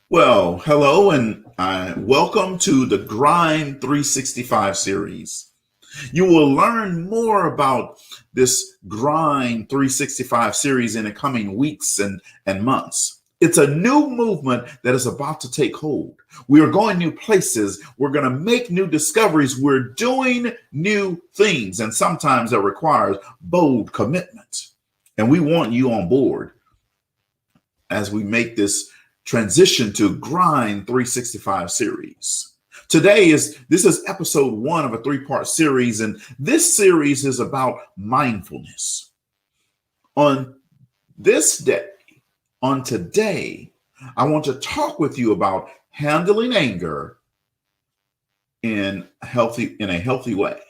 Well, hello and welcome to the GRIND365 series. You will learn more about this GRIND365 series in the coming weeks and months. It's a new movement that is about to take hold. We are going new places. We're going to make new discoveries. We're doing new things, and sometimes that requires bold commitment. And we want you on board as we make this transition to Grind 365 series. This is episode 1 of a 3-part series, and this series is about mindfulness. On this day, on today, I want to talk with you about handling anger in a healthy way.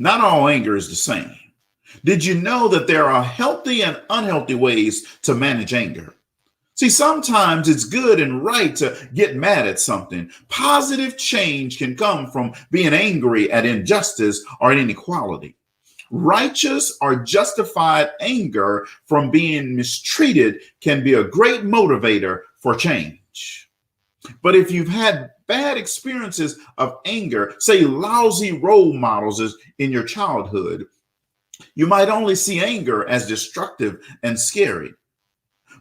Not all anger is the same. Did you know that there are healthy and unhealthy ways to manage anger? See, sometimes it's good and right to get mad at something. Positive change can come from being angry at injustice or inequality. Righteous or justified anger from being mistreated can be a great motivator for change. But if you've had bad experiences of anger, say lousy role models in your childhood, you might only see anger as destructive and scary.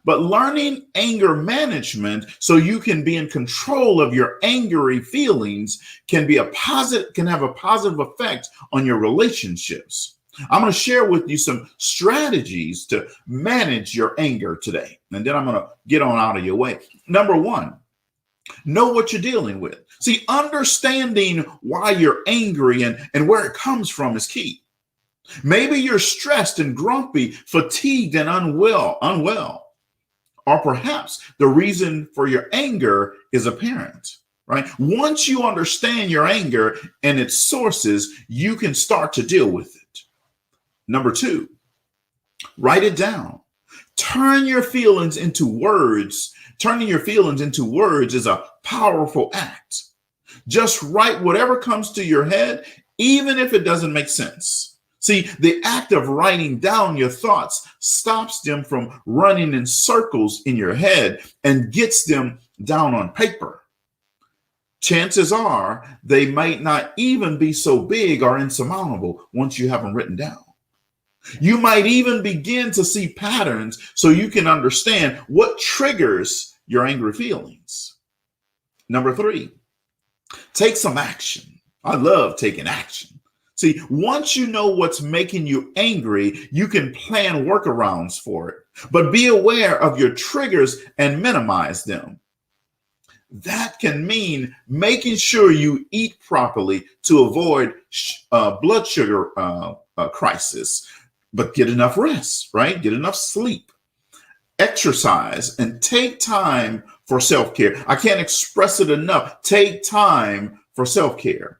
But learning anger management so you can be in control of your angry feelings can have a positive effect on your relationships. I'm going to share with you some strategies to manage your anger today, and then I'm going to get on out of your way. Number 1, know what you're dealing with. See, understanding why you're angry and where it comes from is key. Maybe you're stressed and grumpy, fatigued and unwell. Or perhaps the reason for your anger is apparent, right? Once you understand your anger and its sources, you can start to deal with it. Number 2, write it down. Turning your feelings into words is a powerful act. Just write whatever comes to your head, even if it doesn't make sense. See, the act of writing down your thoughts stops them from running in circles in your head and gets them down on paper. Chances are they might not even be so big or insurmountable once you have them written down. You might even begin to see patterns so you can understand what triggers your angry feelings. Number 3, take some action. I love taking action. See, once you know what's making you angry, you can plan workarounds for it. But be aware of your triggers and minimize them. That can mean making sure you eat properly to avoid blood sugar crisis. But get enough rest, right? Get enough sleep, exercise, and take time for self-care. I can't express it enough. Take time for self-care.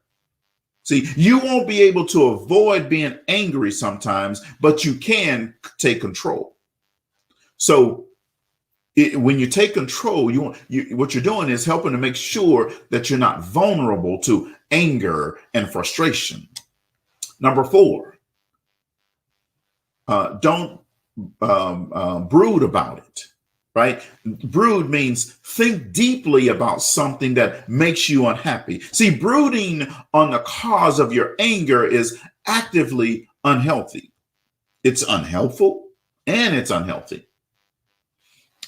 See, you won't be able to avoid being angry sometimes, but you can take control. So when you take control, what you're doing is helping to make sure that you're not vulnerable to anger and frustration. Number 4, don't brood about it, right? Brood means think deeply about something that makes you unhappy. See, brooding on the cause of your anger is actively unhealthy. It's unhelpful and it's unhealthy.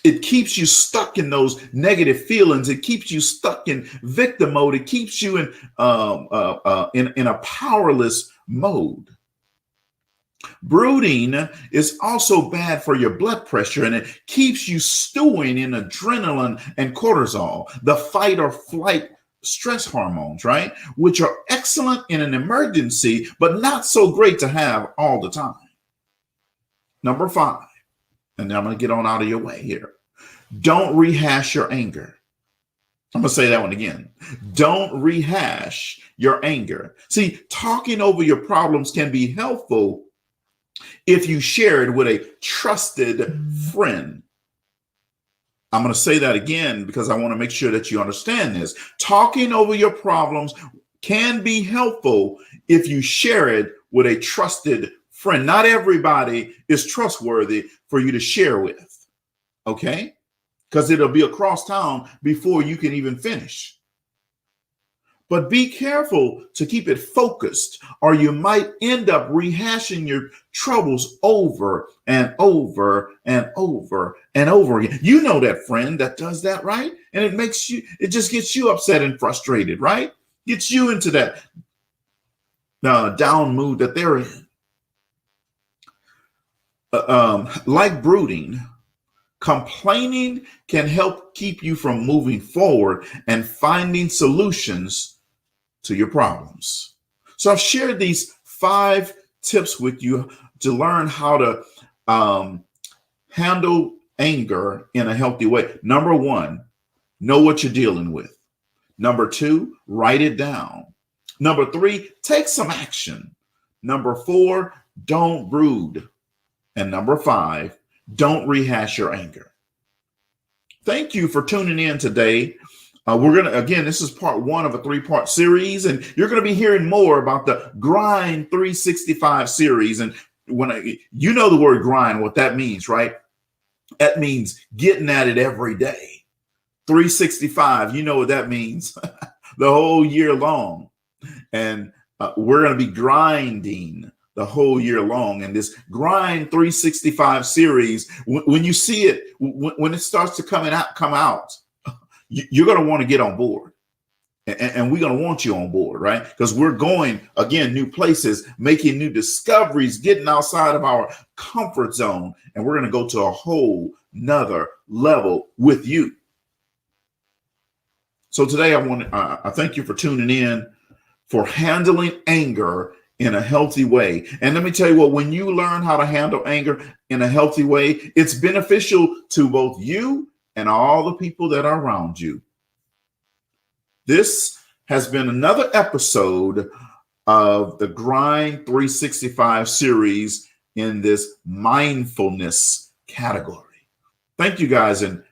It keeps you stuck in those negative feelings. It keeps you stuck in victim mode. It keeps you in a powerless mode. Brooding is also bad for your blood pressure, and it keeps you stewing in adrenaline and cortisol, the fight or flight stress hormones, right? Which are excellent in an emergency, but not so great to have all the time. Number 5, and I'm going to get on out of your way here. Don't rehash your anger. I'm going to say that one again. Don't rehash your anger. See, talking over your problems can be helpful if you share it with a trusted friend. I'm going to say that again because I want to make sure that you understand this. Talking over your problems can be helpful if you share it with a trusted friend. Not everybody is trustworthy for you to share with, okay? Because it'll be across town before you can even finish. But be careful to keep it focused, or you might end up rehashing your troubles over and over and over and over again. You know that friend that does that, right? And it just gets you upset and frustrated, right? Gets you into that down mood that they're in. Like brooding, complaining can help keep you from moving forward and finding solutions to your problems. So I've shared these 5 tips with you to learn how to handle anger in a healthy way. Number 1, know what you're dealing with. Number 2, write it down. Number 3, take some action. Number 4, don't brood. And number 5, don't rehash your anger. Thank you for tuning in today. This is part 1 of a 3-part series, and you're going to be hearing more about the GRIND365 series. And you know the word grind, what that means, right? That means getting at it every day. 365, you know what that means, the whole year long. And we're going to be grinding the whole year long. And this GRIND365 series, when you see it, when it starts to come out, you're going to want to get on board. And we're going to want you on board, right? Because we're going, again, new places, making new discoveries, getting outside of our comfort zone. And we're going to go to a whole nother level with you. So today I thank you for tuning in, for handling anger in a healthy way. And let me tell you what, when you learn how to handle anger in a healthy way, it's beneficial to both you and all the people that are around you. This has been another episode of the GRIND365 series in this mindfulness category. Thank you guys, and